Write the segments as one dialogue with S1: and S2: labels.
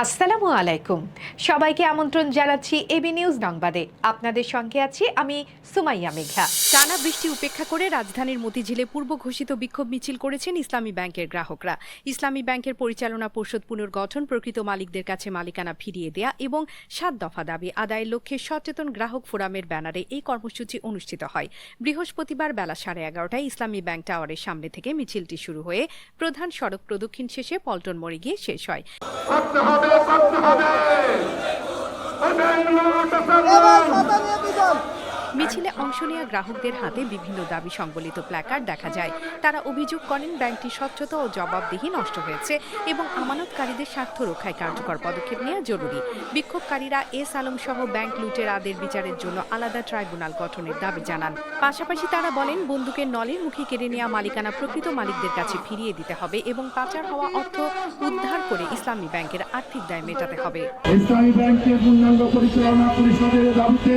S1: আসসালামু আলাইকুম। সবাইকে আমন্ত্রণ জানাচ্ছি এবি নিউজ সংবাদে। আপনাদের সঙ্গে আছি আমি সুমাইয়া মেঘা।
S2: টানা বৃষ্টি উপেক্ষা করে রাজধানীর মতিঝিলে পূর্ব ঘোষিত বিক্ষোভ মিছিল করেছেন ইসলামী ব্যাংকের গ্রাহকরা। ইসলামী ব্যাংকের পরিচালনা পর্ষদ পুনর্গঠন, প্রকৃত মালিকদের কাছে মালিকানা ফিরিয়ে দেয়া এবং 7 দফা দাবি আদায়ের লক্ষ্যে সচেতন গ্রাহক ফোরামের ব্যানারে এই কর্মসূচি অনুষ্ঠিত হয়। বৃহস্পতিবার বেলা 11:30টায় ইসলামী ব্যাংক টাওয়ারের সামনে থেকে মিছিলটি শুরু হয়ে প্রধান সড়ক প্রদক্ষিণ শেষে পল্টন মোড়ে গিয়ে শেষ হয়। মিছিলে অংশ নেওয়া গ্রাহকদের হাতে বিভিন্ন দাবি সংবলিত প্ল্যাকার্ড দেখা যায়। তারা অভিযোগ করেন ব্যাংকটি স্বচ্ছতা ও জবাবদিহি নষ্ট হয়েছে এবং আমানতকারীদের স্বার্থ রক্ষায় কার্যকর পদক্ষেপ নেওয়া জরুরি। বিক্ষোভকারীরা এস আলম সহ ব্যাংক লুটেরাদের বিচারের জন্য আলাদা ট্রাইব্যুনাল গঠনের দাবি জানান। পাশাপাশি তারা বলেন বন্দুকের নলের মুখে কেড়ে নেওয়া মালিকানা প্রকৃত মালিকদের কাছে ফিরিয়ে দিতে হবে এবং পাচার হওয়া অর্থ উদ্ধার করে ইসলামী ব্যাংকের আর্থিক দায় মেটাতে হবে।
S3: ইসলামী ব্যাংকের পূর্ণাঙ্গ পরিচালনা পরিষদের দাবিতে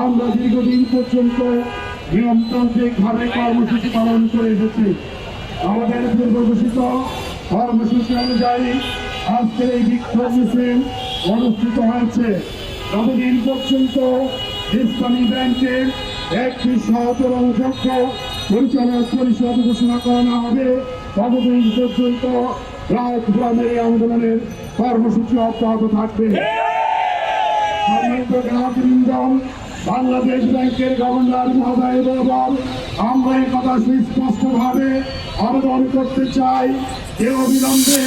S3: আমরা দীর্ঘদিন পর্যন্ত নিয়মতান্ত্রিকভাবে কর্মসূচি পালন করে এসেছি। আমাদের পূর্ব ঘোষিত কর্মসূচি অনুযায়ী আজকের এই বিক্ষোভ মিছিল অনুষ্ঠিত হয়েছে। যতদিন পর্যন্ত ইসলামী ব্যাংকের একটি সহজ এবং দক্ষ পরিচালক পরিষদ ঘোষণা করা না হবে ততদিন পর্যন্ত গ্রাহক ফোরামের এই আন্দোলনের কর্মসূচি অব্যাহত থাকবে। বাংলাদেশ ব্যাংকের গভর্নর মহোদয় বরাবর আমরা এই কথা সুস্পষ্টভাবে আবেদন করতে চাই যে অবিলম্বে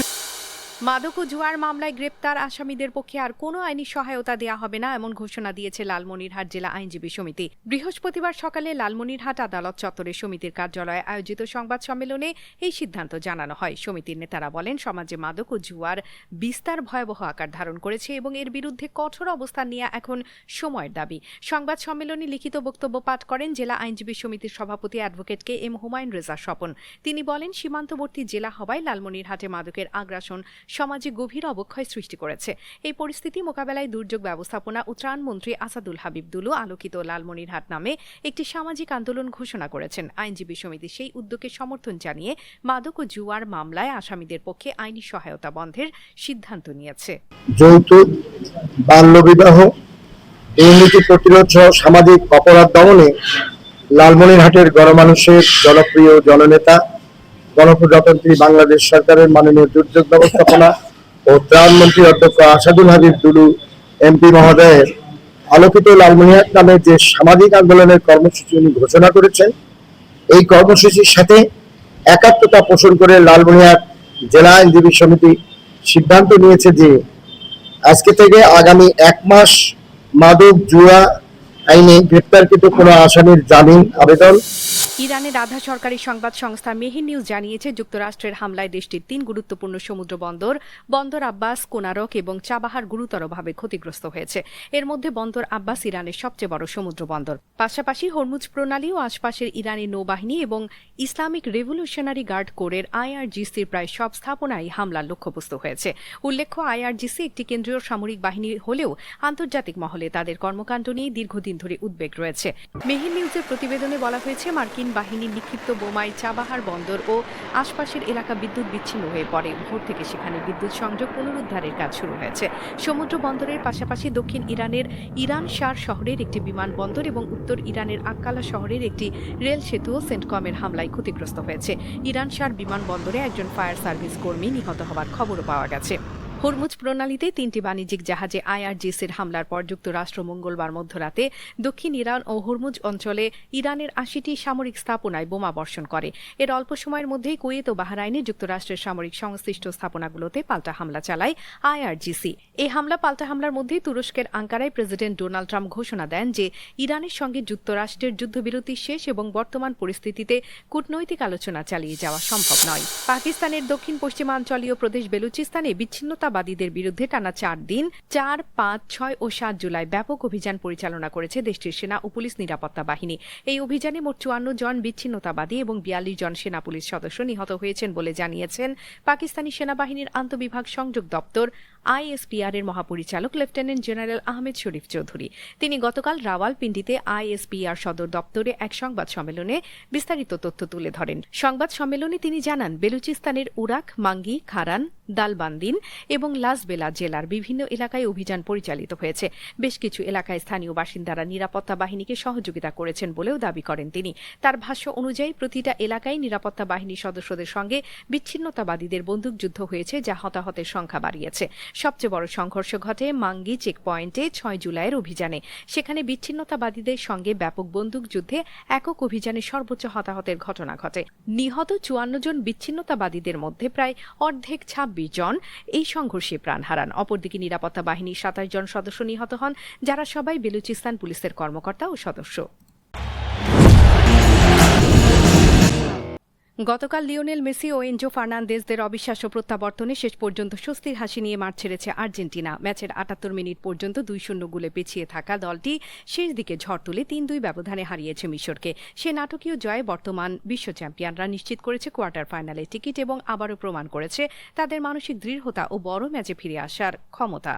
S2: মাদক ও জুয়ার মামলায় গ্রেপ্তার আসামিদের পক্ষে আর কোনো আইনি সহায়তা দেওয়া হবে না এমন ঘোষণা দিয়েছে লালমনিরহাট জেলা আইনজীবী সমিতি। বৃহস্পতিবার সকালে লালমনিরহাট আদালত চত্বরে সমিতির কার্যালয়ে আয়োজিত সংবাদ সম্মেলনে এই সিদ্ধান্ত জানানো হয়। সমিতির নেতারা বলেন সমাজে মাদক ও জুয়ার বিস্তার ভয়াবহ আকার ধারণ করেছে এবং এর বিরুদ্ধে কঠোর অবস্থান নেওয়া এখন সময়ের দাবি। সংবাদ সম্মেলনে লিখিত বক্তব্য পাঠ করেন জেলা আইনজীবী সমিতির সভাপতি advocate K M Humayun Reza Swapan. তিনি বলেন সীমান্তবর্তী জেলা হওয়ায় লালমনিরহাটে মাদকের আগ্রাসন সমাজে গভীর অবক্ষয় সৃষ্টি করেছে। এই পরিস্থিতি মোকাবেলায় দুর্যোগ ব্যবস্থাপনা ও ত্রাণ মন্ত্রী আসাদুল হাবিব দুলু আলোকিত লালমনিরহাট নামে একটি সামাজিক আন্দোলন ঘোষণা করেছেন। আইনজীবী সমিতি সেই উদ্যোগকে সমর্থন জানিয়ে মাদক ও জুয়ার মামলায় আসামিদের পক্ষে আইনি সহায়তা বন্ধের সিদ্ধান্ত নিয়েছে।
S4: যৌতুক, বাল্যবিবাহ, দুর্নীতি প্রতিরোধ সহ সামাজিক অপরাধ দমনে লালমনিরহাটের গণমানুষের জনপ্রিয় জননেতা গণপ্রজাতন্ত্রী বাংলাদেশ সরকারের মাননীয় দুর্যোগ ব্যবস্থাপনা ও ত্রাণ মন্ত্রী অধ্যক্ষ আসাদুল হাবিব দুলু এমপি মহোদয়ের আলোকিত লালমনিরহাট নামে যে সামাজিক আন্দোলনের কর্মসূচি উনি ঘোষণা করেছেন, এই কর্মসূচির সাথে একাত্মতা পোষণ করে লালমনিরহাট জেলা আইনজীবী সমিতি সিদ্ধান্ত নিয়েছে যে আজকে থেকে আগামী 1 মাস মাদক জুয়া আইনে গ্রেপ্তারকৃত কোনো আসামির জামিন আবেদন।
S2: ইরানের আধা সরকারি সংবাদ সংস্থা মেহির নিউজ জানিয়েছে যুক্তরাষ্ট্রের হামলায় দেশটির 3 গুরুত্বপূর্ণ সমুদ্র বন্দর আব্বাস, কোনারক এবং চাবাহার গুরুতরভাবে ক্ষতিগ্রস্ত হয়েছে। এর মধ্যে বন্দর আব্বাস ইরানের সবচেয়ে বড় সমুদ্র বন্দর। পাশাপাশি হরমুজ প্রণালী ও আশপাশের ইরানি নৌবাহিনী এবং ইসলামিক রেভলিউশনারি গার্ড কোরের আইআরজিসির প্রায় সব স্থাপনাই হামলার লক্ষ্যবস্তু হয়েছে। উল্লেখ্য, আইআরজিসি একটি কেন্দ্রীয় সামরিক বাহিনী হলেও আন্তর্জাতিক মহলে তাদের কর্মকাণ্ড নিয়ে দীর্ঘদিন ধরে উদ্বেগ রয়েছে। মেহির নিউজের প্রতিবেদনে বলা হয়েছে মার্কিন বাহিনীর নিক্ষিপ্ত বোমায় চাবাহার বন্দর ও আশপাশের এলাকা বিদ্যুৎ বিচ্ছিন্ন হয়ে পড়ে। ভোর থেকে সেখানে বিদ্যুৎ সংযোগ পুনরুদ্ধারের কাজ শুরু হয়েছে। সমুদ্র বন্দরের পাশাপাশি দক্ষিণ ইরানের ইরান শার শহরের একটি বিমানবন্দর এবং উত্তর ইরানের আক্কালা শহরের একটি রেল সেতুও সেন্টকমের হামলায় ক্ষতিগ্রস্ত হয়েছে। ইরান শার বিমানবন্দরে একজন ফায়ার সার্ভিস কর্মী নিহত হওয়ার খবরও পাওয়া গেছে। হরমুজ প্রণালীতে 3টি বাণিজ্যিক জাহাজে আইআরজিসির হামলার পর যুক্তরাষ্ট্র মঙ্গলবার মধ্যরাতে দক্ষিণ ইরান ও হরমুজ অঞ্চলে ইরানের 80টি সামরিক স্থাপনায় বোমা বর্ষণ করে। এর অল্প সময়ের মধ্যেই কুয়েত ও বাহরাইনে যুক্তরাষ্ট্রের সামরিক সংশ্লিষ্ট স্থাপনাগুলোতে পাল্টা হামলা চালায় আইআরজিসি। এই পাল্টা হামলার মধ্যেই তুরস্কের আঙ্কারায় প্রেসিডেন্ট ডোনাল্ড ট্রাম্প ঘোষণা দেন যে ইরানের সঙ্গে যুক্তরাষ্ট্রের যুদ্ধবিরতি শেষ এবং বর্তমান পরিস্থিতিতে কূটনৈতিক আলোচনা চালিয়ে যাওয়া সম্ভব নয়। পাকিস্তানের দক্ষিণ পশ্চিমাঞ্চলীয় প্রদেশ বেলুচিস্তানে বিচ্ছিন্নতাবাদীদের বিরুদ্ধে টানা 4 দিন 4, 5, 6 ও 7 জুলাই ব্যাপক অভিযান পরিচালনা করেছে দেশটির সেনা ও পুলিশ নিরাপত্তা বাহিনী। এই অভিযানে মোট 54 জন বিচ্ছিন্নতাবাদী এবং 42 জন সেনা পুলিশ সদস্য নিহত হয়েছেন বলে জানিয়েছেন পাকিস্তানি সেনাবাহিনীর আন্তঃবিভাগ সংযোগ দপ্তর আইএসপিআর এর মহাপরিচালক লেফটেন্যান্ট জেনারেল আহমেদ শরীফ চৌধুরী। তিনি গতকাল রাওয়ালপিন্ডিতে আইএসপিআর সদর দপ্তরে এক সংবাদ সম্মেলনে বিস্তারিত তথ্য তুলে ধরেন। সংবাদ সম্মেলনে তিনি জানান, বেলুচিস্তানের উরাক, মাঙ্গি, খারান, দালবান্দিন এবং লাসবেলা জেলার বিভিন্ন এলাকায় অভিযান পরিচালিত হয়েছে। বেশ কিছু এলাকায় স্থানীয় বাসিন্দারা নিরাপত্তা বাহিনীকে সহযোগিতা করেছেন বলেও দাবি করেন তিনি। তার ভাষ্য অনুযায়ী প্রতিটা এলাকায় নিরাপত্তা বাহিনীর সদস্যদের সঙ্গে বিচ্ছিন্নতাবাদীদের বন্দুকযুদ্ধ হয়েছে, যা হতাহতের সংখ্যা বাড়িয়েছে। সবচেয়ে বড় সংঘর্ষ ঘটে মাঙ্গি চেকপয়েন্টে 6 জুলাইয়ের অভিযানে। সেখানে বিচ্ছিন্নতাবাদীদের সঙ্গে ব্যাপক বন্দুকযুদ্ধে একক অভিযানে সর্বোচ্চ হতাহতের ঘটনা ঘটে। নিহত 54 জন বিচ্ছিন্নতাবাদীদের মধ্যে প্রায় অর্ধেক 26 জন এই সংঘর্ষে প্রাণ হারান। অপরদিকে নিরাপত্তা বাহিনীর 27 জন সদস্য নিহত হন, যারা সবাই বেলুচিস্তান পুলিশের কর্মকর্তা ও সদস্য। গতকাল লিওনেল মেসি ও এনজো ফার্নান্দেজদের অবিশ্বাস্য প্রত্যাবর্তনে শেষ পর্যন্ত স্বস্তির হাসি নিয়ে মাঠ ছেড়েছে আর্জেন্টিনা। ম্যাচের 78 মিনিট পর্যন্ত 2-0 গোলে পিছিয়ে থাকা দলটি শেষ দিকে ঝড় তুলে 3-2 ব্যবধানে হারিয়েছে মিশরকে। সে নাটকীয় জয়ে বর্তমান বিশ্ব চ্যাম্পিয়নরা নিশ্চিত করেছে কোয়ার্টার ফাইনালে টিকিট এবং আবারও প্রমাণ করেছে তাদের মানসিক দৃঢ়তা ও বড় ম্যাচে ফিরে আসার ক্ষমতা।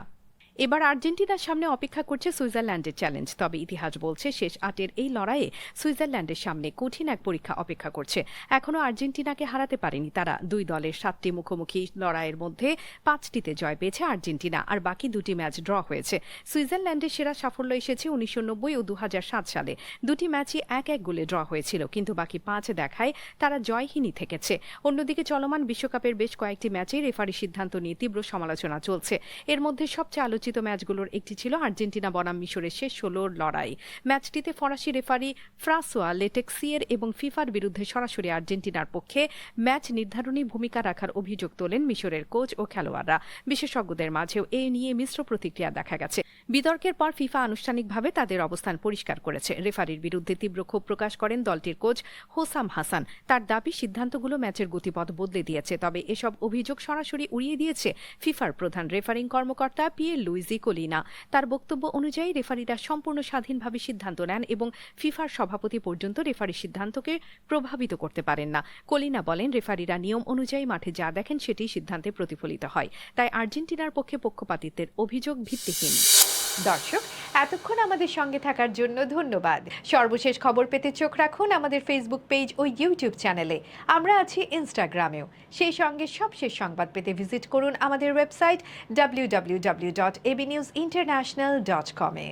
S2: এবার আর্জেন্টিনার সামনে অপেক্ষা করছে সুইজারল্যান্ডের চ্যালেঞ্জ। তবে ইতিহাস বলছে শেষ 8-এর এই লড়াইয়ে সুইজারল্যান্ডের সামনে কঠিন এক পরীক্ষা অপেক্ষা করছে। এখনও আর্জেন্টিনাকে হারাতে পারেনি তারা। দুই দলের 7টি মুখোমুখি লড়াইয়ের মধ্যে 5টিতে জয় পেয়েছে আর্জেন্টিনা, আর বাকি 2টি ম্যাচ ড্র হয়েছে। সুইজারল্যান্ডের সেরা সাফল্য এসেছে 1990 ও 2007 সালে। 2টি ম্যাচই 1-1 গোলে ড্র হয়েছিল, কিন্তু বাকি 5 দেখায় তারা জয়হীনই থেকেছে। অন্যদিকে চলমান বিশ্বকাপের বেশ কয়েকটি ম্যাচে রেফারি সিদ্ধান্ত নিয়ে তীব্র সমালোচনা চলছে। এর মধ্যে সবচেয়ে আলোচিত ম্যাচগুলোর একটি ছিল আর্জেন্টিনা বনাম মিশরের শেষ 16 লড়াই। ম্যাচটিতে ফরাসি রেফারি ফ্রাঁসোয়া লেটেক্সিয়ের এবং ফিফার বিরুদ্ধে সরাসরি আর্জেন্টিনার পক্ষে ম্যাচ নির্ধারণী ভূমিকা রাখার অভিযোগ তোলেন মিশরের কোচ ও খেলোয়াড়রা। বিশেষজ্ঞদের মাঝেও এ নিয়ে মিশ্র প্রতিক্রিয়া দেখা গেছে। বিতর্কের পর ফিফা আনুষ্ঠানিকভাবে তাদের অবস্থান পরিষ্কার করেছে। রেফারির বিরুদ্ধে তীব্র ক্ষোভ প্রকাশ করেন দলটির কোচ হোসাম হাসান। তার দাবি, সিদ্ধান্তগুলো ম্যাচের গতিপথ বদলে দিয়েছে। তবে এসব অভিযোগ সরাসরি উড়িয়ে দিয়েছে ফিফার প্রধান রেফারিং কর্মকর্তা পিয়ের লুইজি কোলিনা। তার বক্তব্য অনুযায়ী রেফারিরা সম্পূর্ণ স্বাধীনভাবে সিদ্ধান্ত নেন এবং ফিফার সভাপতি পর্যন্ত রেফারির সিদ্ধান্তকে প্রভাবিত করতে পারেন না। কোলিনা বলেন, রেফারিরা নিয়ম অনুযায়ী মাঠে যা দেখেন সেটি সিদ্ধান্তে প্রতিফলিত হয়। তাই আর্জেন্টিনার পক্ষে পক্ষপাতিত্বের অভিযোগ ভিত্তিহীন।
S1: দর্শক, এতক্ষণ আমাদের সঙ্গে থাকার জন্য ধন্যবাদ। সর্বশেষ খবর পেতে চোখ রাখুন আমাদের ফেসবুক পেজ ও ইউটিউব চ্যানেলে। আমরা আছি ইনস্টাগ্রামেও। সেই সঙ্গে সবশেষ সংবাদ পেতে ভিজিট করুন আমাদের ওয়েবসাইট www.abnewsinternational.com-এ।